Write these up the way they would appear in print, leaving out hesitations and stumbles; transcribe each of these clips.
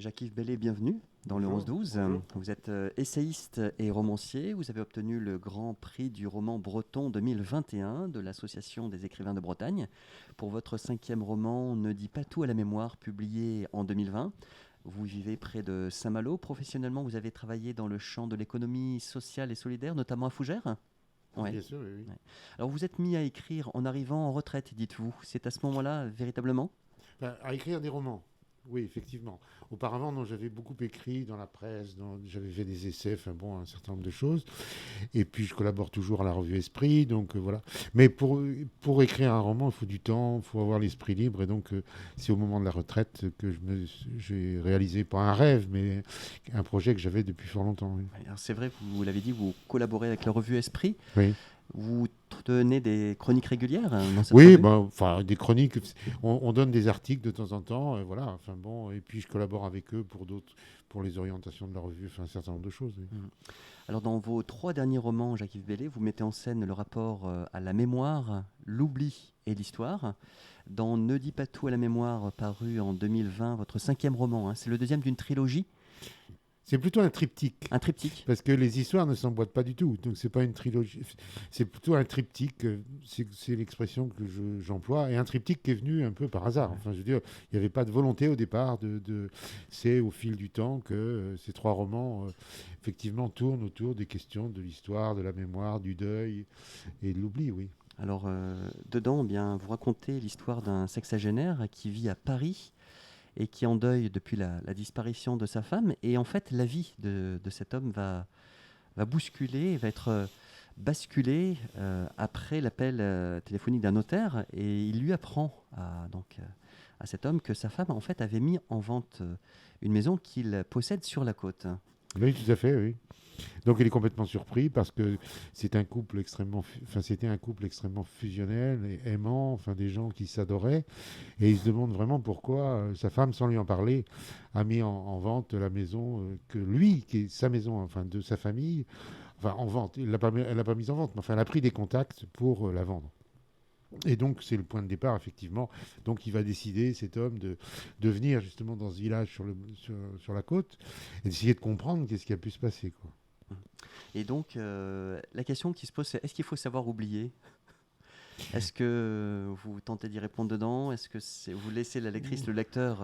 Jacques-Yves Bellé, bienvenue dans le Bonjour. 11-12. Bonjour. Vous êtes essayiste et romancier. Vous avez obtenu le Grand Prix du roman breton 2021 de l'Association des écrivains de Bretagne pour votre 5e roman Ne dis pas tout à la mémoire, publié en 2020. Vous vivez près de Saint-Malo. Professionnellement, vous avez travaillé dans le champ de l'économie sociale et solidaire, notamment à Fougères. Ouais. Bien sûr, oui, oui. Ouais. Alors vous êtes mis à écrire en arrivant en retraite, dites-vous. C'est à ce moment-là, véritablement? Enfin, à écrire des romans. Oui, effectivement. Auparavant, non, j'avais beaucoup écrit dans la presse, j'avais fait des essais, enfin bon, un certain nombre de choses. Et puis, je collabore toujours à la revue Esprit, donc voilà. Mais pour écrire un roman, il faut du temps, il faut avoir l'esprit libre. Et donc, c'est au moment de la retraite que j'ai réalisé, pas un rêve, mais un projet que j'avais depuis fort longtemps. Oui. Alors c'est vrai, vous l'avez dit, vous collaborez avec la revue Esprit. Oui. Vous tenez des chroniques régulières dans cette Oui, revue? ben, enfin, des chroniques, on donne des articles de temps en temps, voilà, enfin bon, et puis je collabore avec eux pour d'autres, pour les orientations de la revue, enfin un certain nombre de choses. Oui. Mm. Alors dans vos 3 derniers romans, Jacques-Yves Bellé, vous mettez en scène le rapport à la mémoire, l'oubli et l'histoire. Dans Ne dis pas tout à la mémoire, paru en 2020, votre 5e roman, hein, c'est le deuxième d'une trilogie, C'est plutôt un triptyque, un triptyque. parce que les histoires ne s'emboîtent pas du tout, donc c'est pas une trilogie, c'est plutôt un triptyque, c'est l'expression que j'emploie, et un triptyque qui est venu un peu par hasard. Enfin, je veux dire, il n'y avait pas de volonté au départ, c'est au fil du temps que ces 3 romans, effectivement, tournent autour des questions de l'histoire, de la mémoire, du deuil et de l'oubli, oui. Alors dedans, eh bien, vous racontez l'histoire d'un sexagénaire qui vit à Paris et qui est en deuil depuis la disparition de sa femme. Et en fait, la vie de cet homme va bousculer, va être basculée après l'appel téléphonique d'un notaire. Et il lui apprend à cet homme que sa femme en fait avait mis en vente une maison qu'il possède sur la côte. Oui, tout à fait, oui. Donc il est complètement surpris parce que c'est un couple extrêmement, enfin c'était un couple extrêmement fusionnel et aimant, enfin des gens qui s'adoraient, et il se demande vraiment pourquoi sa femme, sans lui en parler, a mis en vente la maison que lui, qui est sa maison, enfin de sa famille, enfin en vente. Elle l'a pas mise en vente, mais enfin elle a pris des contacts pour la vendre. Et donc, c'est le point de départ, effectivement. Donc, il va décider, cet homme, de venir justement dans ce village sur la côte et d'essayer de comprendre qu'est-ce qui a pu se passer, quoi. Et donc, la question qui se pose, c'est est-ce qu'il faut savoir oublier? Est-ce que vous tentez d'y répondre dedans? Est-ce que vous laissez la lectrice, le lecteur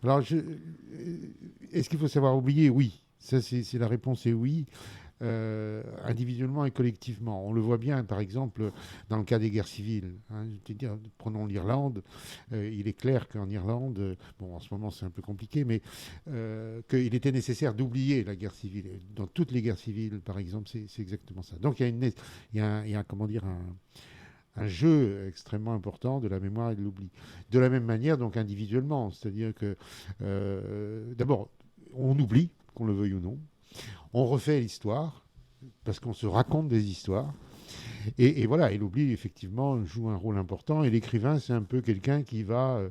Alors, est-ce qu'il faut savoir oublier? Oui. Ça, c'est la réponse est oui, individuellement et collectivement. On le voit bien, par exemple, dans le cas des guerres civiles. Hein. Prenons l'Irlande. Il est clair qu'en Irlande, bon, en ce moment c'est un peu compliqué, mais qu'il était nécessaire d'oublier la guerre civile. Et dans toutes les guerres civiles, par exemple, c'est exactement ça. Donc, il y a comment dire, un jeu extrêmement important de la mémoire et de l'oubli. De la même manière, donc individuellement, c'est-à-dire que d'abord, on oublie, qu'on le veuille ou non, on refait l'histoire, parce qu'on se raconte des histoires, et voilà, et l'oubli, effectivement, joue un rôle important, et l'écrivain, c'est un peu quelqu'un qui va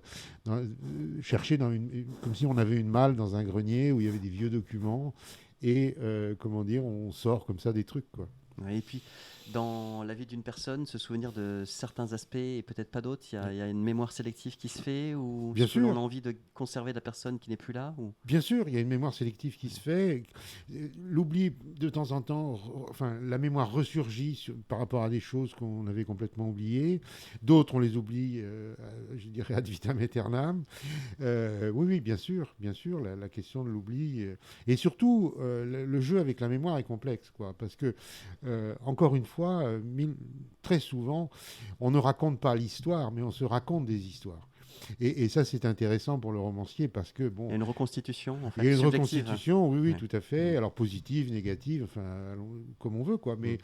chercher comme si on avait une malle dans un grenier où il y avait des vieux documents, et comment dire, on sort comme ça des trucs, quoi. ouais, et puis, dans la vie d'une personne, se souvenir de certains aspects et peut-être pas d'autres, il y a une mémoire sélective qui se fait ou Bien selon sûr, l'envie de conserver la personne qui n'est plus là ou... bien sûr, il y a une mémoire sélective qui se fait. L'oubli, de temps en temps, enfin, la mémoire ressurgit par rapport à des choses qu'on avait complètement oubliées. D'autres, on les oublie, je dirais, ad vitam aeternam. Oui, oui, bien sûr, la question de l'oubli. Et surtout, le jeu avec la mémoire est complexe, quoi. Parce que, encore une fois, très souvent, on ne raconte pas l'histoire, mais on se raconte des histoires. Et ça, c'est intéressant pour le romancier parce que, Il y a bon, une reconstitution, en il y fait, a une subjective. reconstitution, oui, oui, Ouais. tout à fait. Alors positive, négative, enfin, comme on veut, quoi. Mm. Mais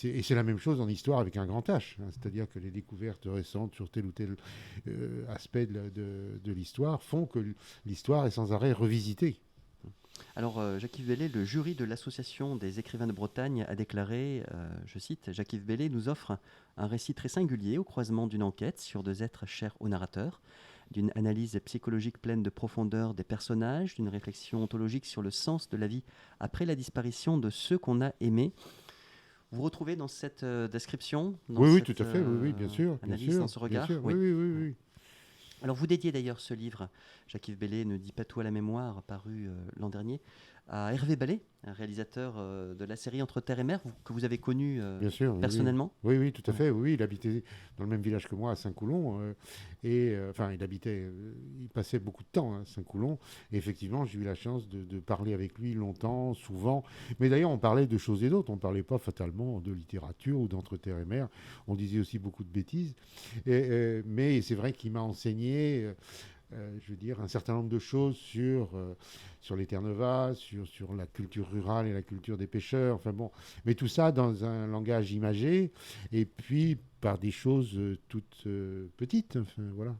et c'est la même chose en histoire avec un grand H. Hein. C'est-à-dire que les découvertes récentes sur tel ou tel aspect de l'histoire font que l'histoire est sans arrêt revisitée. Alors, Jacques-Yves Bellé, le jury de l'Association des écrivains de Bretagne a déclaré, je cite, Jacques-Yves Bellé nous offre un récit très singulier au croisement d'une enquête sur 2 êtres chers au narrateur, d'une analyse psychologique pleine de profondeur des personnages, d'une réflexion ontologique sur le sens de la vie après la disparition de ceux qu'on a aimés. Vous retrouvez dans cette description, dans Oui, oui, tout cette à fait. Oui, oui, bien sûr, bien analyse, dans sûr, ce bien regard? sûr. Oui, Oui. oui, oui, Ouais. oui. Alors vous dédiez d'ailleurs ce livre, Jacques-Yves Bellé ne dit pas tout à la mémoire, paru l'an dernier, à Hervé Ballet, un réalisateur de la série Entre terre et mer, que vous avez connu Bien sûr, oui, oui. personnellement. Oui, oui, tout à Ouais. fait. Oui, oui, il habitait dans le même village que moi, à Saint-Coulon. Enfin, il passait beaucoup de temps à Saint-Coulon. Et effectivement, j'ai eu la chance de parler avec lui longtemps, souvent. Mais d'ailleurs, on parlait de choses et d'autres. On ne parlait pas fatalement de littérature ou d'Entre terre et mer. On disait aussi beaucoup de bêtises. Mais c'est vrai qu'il m'a enseigné. Je veux dire, un certain nombre de choses sur les Terres Neuvas, sur la culture rurale et la culture des pêcheurs. Enfin bon, mais tout ça dans un langage imagé et puis par des choses toutes petites. Enfin, voilà.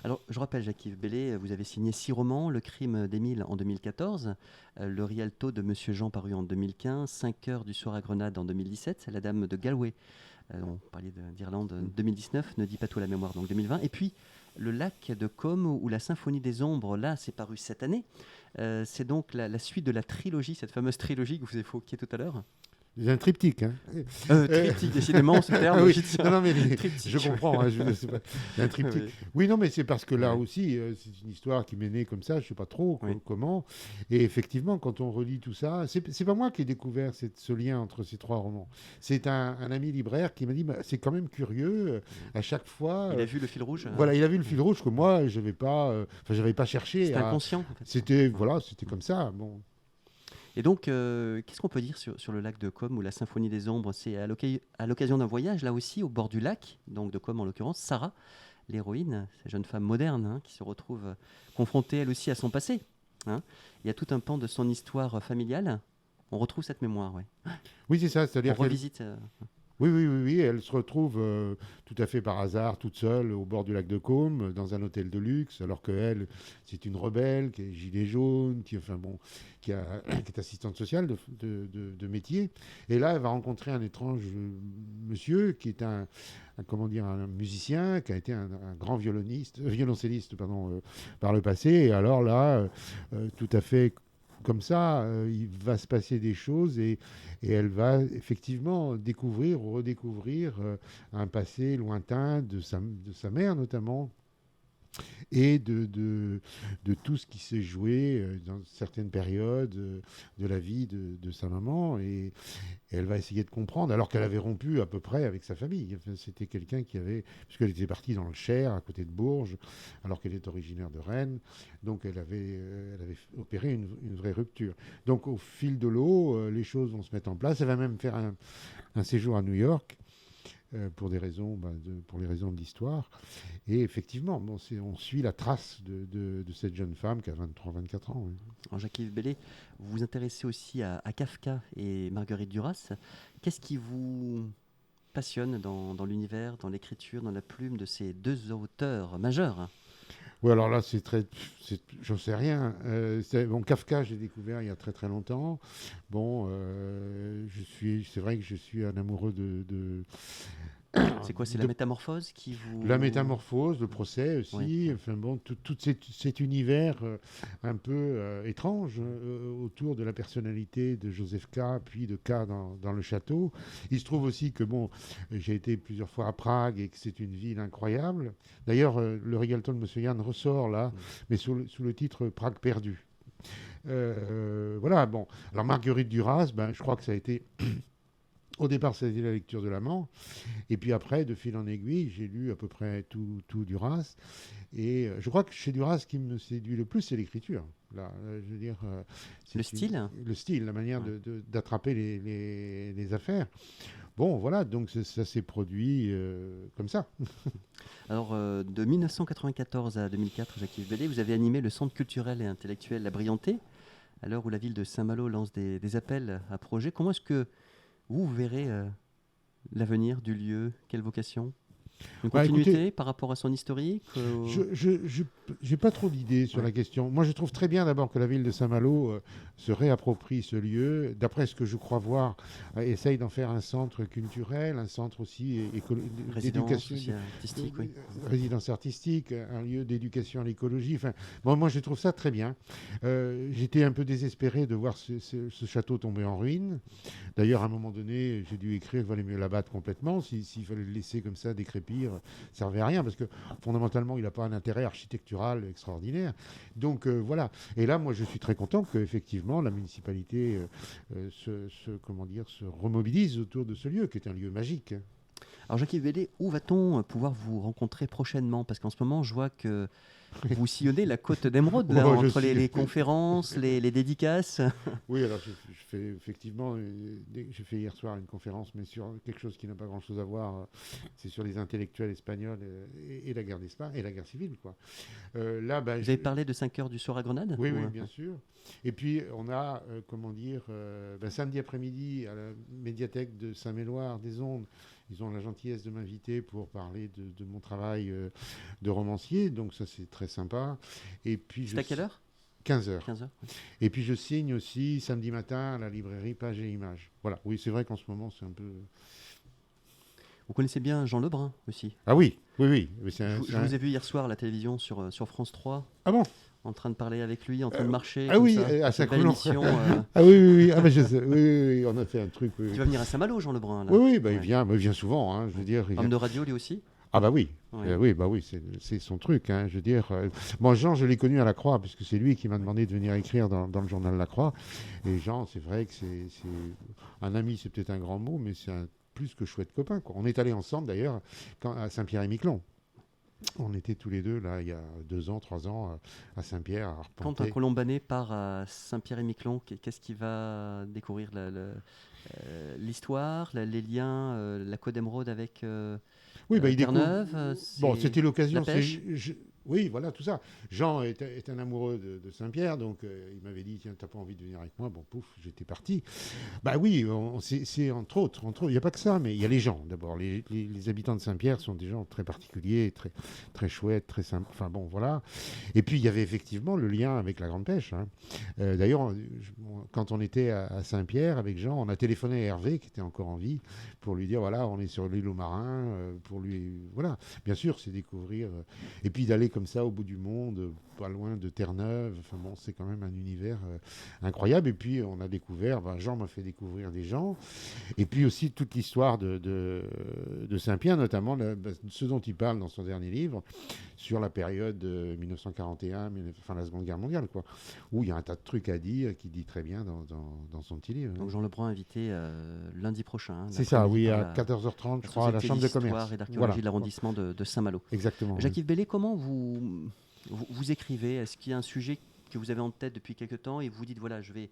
Alors, je rappelle, Jacques-Yves Bellé, vous avez signé 6 romans, Le crime d'Émile en 2014, Le Rialto de Monsieur Jean paru en 2015, 5 heures du soir à Grenade en 2017, La Dame de Galway, on parlait d'Irlande, 2019, Ne dit pas tout à la mémoire, donc 2020, et puis Le Lac de Côme ou La Symphonie des Ombres, là, c'est paru cette année. C'est donc la suite de la trilogie, cette fameuse trilogie que vous évoquiez tout à l'heure. C'est un triptyque. Hein. Triptyque, décidément, ce terme, oui, j'y tiens. non, non, mais Triptyque, je comprends. Hein, c'est un triptyque. oui. Oui, non, mais c'est parce que là Ouais. aussi, c'est une histoire qui m'est née comme ça, je ne sais pas trop Oui. comment. Et effectivement, quand on relit tout ça, c'est pas moi qui ai découvert ce lien entre ces 3 romans. C'est un ami libraire qui m'a dit bah, c'est quand même curieux, à chaque fois. Il a vu le fil rouge. Voilà, il a vu le fil rouge que moi, je n'avais pas cherché C'était à. inconscient, en fait. C'était Ouais. voilà, c'était comme ça. Bon. Et donc, qu'est-ce qu'on peut dire sur le lac de Côme ou la Symphonie des Ombres? C'est à l'occasion d'un voyage, là aussi, au bord du lac, donc de Côme en l'occurrence, Sarah, l'héroïne, cette jeune femme moderne, hein, qui se retrouve confrontée elle aussi à son passé. Hein. Il y a tout un pan de son histoire familiale. On retrouve cette mémoire, ouais. Oui, c'est ça. On C'est-à-dire qu'elle revisite. Oui, oui, oui, oui, elle se retrouve tout à fait par hasard, toute seule, au bord du lac de Côme, dans un hôtel de luxe, alors qu'elle, c'est une rebelle, qui est gilet jaune, enfin bon, qui est assistante sociale de métier. Et là, elle va rencontrer un étrange monsieur qui est comment dire, un musicien, qui a été un grand violoncelliste pardon, par le passé. Et alors là, tout à fait comme ça, il va se passer des choses et elle va effectivement découvrir ou redécouvrir un passé lointain de sa mère notamment et de tout ce qui s'est joué dans certaines périodes de la vie de sa maman. Et elle va essayer de comprendre, alors qu'elle avait rompu à peu près avec sa famille. Enfin, c'était quelqu'un qui avait, puisqu'elle était partie dans le Cher, à côté de Bourges, alors qu'elle est originaire de Rennes. Donc elle avait opéré une vraie rupture. Donc au fil de l'eau, les choses vont se mettre en place. Elle va même faire un séjour à New York. Pour pour les raisons de l'histoire. Et effectivement, bon, on suit la trace de cette jeune femme qui a 23-24 ans. Oui. Alors, Jacques-Yves Bellé, vous vous intéressez aussi à Kafka et Marguerite Duras. Qu'est-ce qui vous passionne dans l'univers, dans l'écriture, dans la plume de ces deux auteurs majeurs? Hein? Oui, alors là, j'en sais rien. Bon, Kafka, j'ai découvert il y a très très longtemps. Bon, c'est vrai que je suis un amoureux C'est quoi? C'est la de métamorphose qui vous... la métamorphose, le procès Oui, aussi, oui. enfin bon, tout cet univers un peu étrange autour de la personnalité de Joseph K, puis de K dans le château. Il se trouve aussi que bon, j'ai été plusieurs fois à Prague et que c'est une ville incroyable. D'ailleurs, le Rialto de Monsieur Yann ressort là, mais sous le titre Prague perdue. Voilà, bon. Alors Marguerite Duras, ben, je crois que ça a été... Au départ, ça a été la lecture de l'amant. Et puis après, de fil en aiguille, j'ai lu à peu près tout Duras. Et je crois que chez Duras, ce qui me séduit le plus, c'est l'écriture. Là, je veux dire, Le style? le style, la manière Ouais. d'attraper les affaires. Bon, voilà, donc ça s'est produit comme ça. Alors, de 1994 à 2004, Jacques-Yves Bellé, vous avez animé le Centre culturel et intellectuel La Brianté, à l'heure où la ville de Saint-Malo lance des appels à projets. Comment est-ce que vous verrez l'avenir du lieu? Quelle vocation? Une Bah, écoutez, continuité par rapport à son historique? Je n'ai pas trop d'idées sur Ouais. la question. Moi, je trouve très bien d'abord que la ville de Saint-Malo se réapproprie ce lieu. D'après ce que je crois voir, essaye d'en faire un centre culturel, un centre aussi Résidence d'éducation, aussi artistique, oui. résidence artistique, un lieu d'éducation à l'écologie. Enfin, bon, moi, je trouve ça très bien. J'étais un peu désespéré de voir ce château tomber en ruine. D'ailleurs, à un moment donné, j'ai dû écrire qu'il valait mieux l'abattre complètement s'il fallait le laisser comme ça décrépiter. pire, servait à rien, parce que fondamentalement, il n'a pas un intérêt architectural extraordinaire. Donc voilà. Et là, moi, je suis très content qu'effectivement, la municipalité se remobilise autour de ce lieu, qui est un lieu magique. Alors Jacques-Yves Bellé, où va-t-on pouvoir vous rencontrer prochainement? Parce qu'en ce moment, je vois que vous sillonnez la côte d'Émeraude, là, Oh, entre les conférences, les dédicaces. Oui, alors je fais effectivement, j'ai fait hier soir une conférence, mais sur quelque chose qui n'a pas grand-chose à voir. C'est sur les intellectuels espagnols et la guerre d'Espagne et la guerre civile, quoi. Là, Vous avez parlé de 5 heures du soir à Grenade? Oui, oui, bien sûr. Et puis on a, samedi après-midi à la médiathèque de Saint-Méloire des Ondes. Ils ont la gentillesse de m'inviter pour parler de mon travail de romancier, donc ça c'est très sympa. Et puis c'est à quelle heure? 15h. 15h. Et puis je signe aussi samedi matin à la librairie Page et Images. Voilà, oui, c'est vrai qu'en ce moment c'est un peu... Vous connaissez bien Jean Lebrun aussi? Ah oui, oui, oui. Je vous ai vu hier soir à la télévision sur France 3. Ah bon? En train de parler avec lui, en train de marcher. Ah oui, ça. à Saint-Cloud. Ah oui. Ah, oui, on a fait un truc. Oui. Il va venir à Saint-Malo, Jean Lebrun. Là. Oui, il vient souvent. Hein, je veux dire, Homme de radio, lui aussi? Ah bah oui, oui, c'est son truc. Hein, je veux dire, moi Jean, je l'ai connu à La Croix, puisque c'est lui qui m'a demandé de venir écrire dans le journal La Croix. Et Jean, c'est vrai que c'est un ami, c'est peut-être un grand mot, mais c'est un plus que chouette copain, quoi. On est allés ensemble d'ailleurs à Saint-Pierre-et-Miquelon. On était tous les deux, là, il y a 2 ans, 3 ans, à Saint-Pierre, à arpenter. Quand un Colombanais part à Saint-Pierre-et-Miquelon, qu'est-ce qu'il va découvrir? L'histoire, les liens, la Côte d'Émeraude avec Terre-Neuve? Bon, c'était l'occasion. La pêche? Oui, voilà, tout ça. Jean est un amoureux de Saint-Pierre, donc il m'avait dit, tiens, t'as pas envie de venir avec moi? Bon, pouf, j'étais parti. Bah oui, c'est entre autres, il n'y a pas que ça, mais il y a les gens, d'abord. Les habitants de Saint-Pierre sont des gens très particuliers, très, très chouettes, très sympas. Enfin bon, voilà. Et puis, il y avait effectivement le lien avec la grande pêche. Hein. D'ailleurs, quand on était à Saint-Pierre avec Jean, on a téléphoné à Hervé, qui était encore en vie, pour lui dire, voilà, on est sur l'île aux Marins, pour lui... Voilà, bien sûr, c'est découvrir... et puis d'aller comme ça au bout du monde, pas loin de Terre-Neuve. Enfin bon, c'est quand même un univers incroyable. Et puis on a découvert, Jean m'a fait découvrir des gens. Et puis aussi toute l'histoire de Saint-Pierre, notamment ce dont il parle dans son dernier livre, sur la période 1941, enfin la Seconde Guerre mondiale, quoi, où il y a un tas de trucs à dire, qu'il dit très bien dans son petit livre. Donc Jean Lebrun invité lundi prochain. C'est ça, oui, à 14h30, je crois, à la Chambre de commerce. Et d'archéologie de l'arrondissement de Saint-Malo. Exactement. Jacques-Yves Bellé, comment vous écrivez? Est-ce qu'il y a un sujet que vous avez en tête depuis quelque temps et vous vous dites, voilà, je vais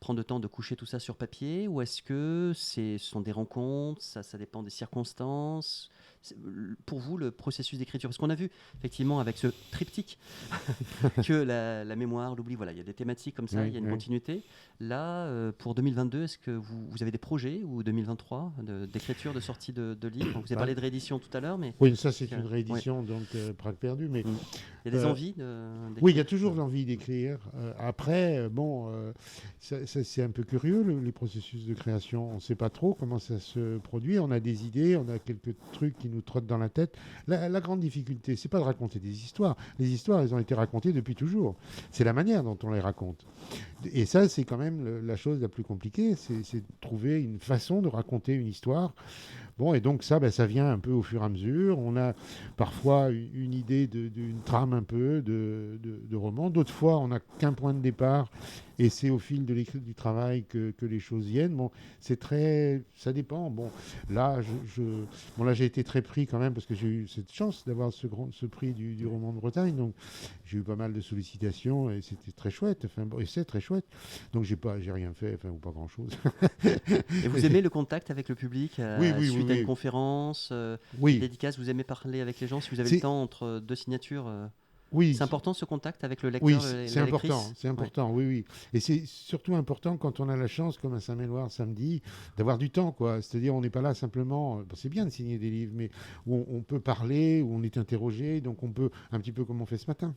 prendre le temps de coucher tout ça sur papier, ou est-ce que ce sont des rencontres, ça dépend des circonstances? Pour vous, le processus d'écriture, parce qu'on a vu effectivement avec ce triptyque que la mémoire, l'oubli, voilà, il y a des thématiques comme ça, il y a une continuité. Là, pour 2022, est-ce que vous avez des projets, ou 2023, d'écriture, de sortie de livres? Vous avez parlé de réédition tout à l'heure, mais... Oui, ça c'est une réédition, donc Prague perdue. Mais il y a des envies d'écrire? Oui, il y a toujours l'envie d'écrire. Après, c'est un peu curieux, les processus de création. On ne sait pas trop comment ça se produit. On a des idées, on a quelques trucs qui nous trottent dans la tête. La grande difficulté, c'est pas de raconter des histoires. Les histoires, elles ont été racontées depuis toujours. C'est la manière dont on les raconte. Et ça, c'est quand même la chose la plus compliquée, c'est de trouver une façon de raconter une histoire. Bon, et donc ça vient un peu au fur et à mesure. On a parfois une idée d'une trame un peu de roman. D'autres fois, on n'a qu'un point de départ et c'est au fil de du travail que les choses viennent. Bon, ça dépend. Bon, là, j'ai été très pris quand même parce que j'ai eu cette chance d'avoir ce prix du roman de Bretagne. Donc, j'ai eu pas mal de sollicitations et c'était très chouette. Enfin, et c'est très chouette. Donc, j'ai rien fait, ou pas grand-chose. Et vous aimez le contact avec le public suite à une conférence, une dédicace? Vous aimez parler avec les gens si vous avez le temps entre 2 signatures? Oui. C'est important ce contact avec le lecteur, oui, et c'est la important, lectrice? c'est important, oui. Et c'est surtout important quand on a la chance, comme à Saint-Méloire samedi, d'avoir du temps, quoi. C'est-à-dire, on n'est pas là simplement... c'est bien de signer des livres, mais où on peut parler, où on est interrogé, donc on peut, un petit peu comme on fait ce matin.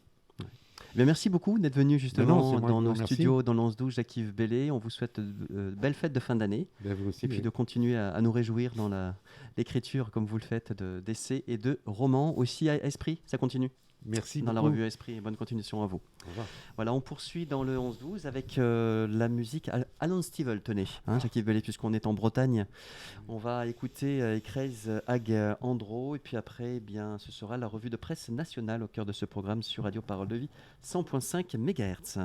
Bien, merci beaucoup d'être venu justement dans nos studios, dans l'Once-12, Jacques-Yves Bellé. On vous souhaite de belles fêtes de fin d'année. Vous aussi, et puis de continuer à nous réjouir dans l'écriture, comme vous le faites, d'essais et de romans. Aussi à Esprit, ça continue? Merci dans la beaucoup. revue Esprit, et bonne continuation à vous. Au revoir. Voilà, on poursuit dans le 11-12 avec la musique Alan Stivell, tenez, Jacques-Yves Bellé, puisqu'on est en Bretagne. On va écouter Ekreis Hag Andro, et puis après, eh bien, ce sera la revue de presse nationale au cœur de ce programme sur Radio Parole de Vie, 100.5 MHz.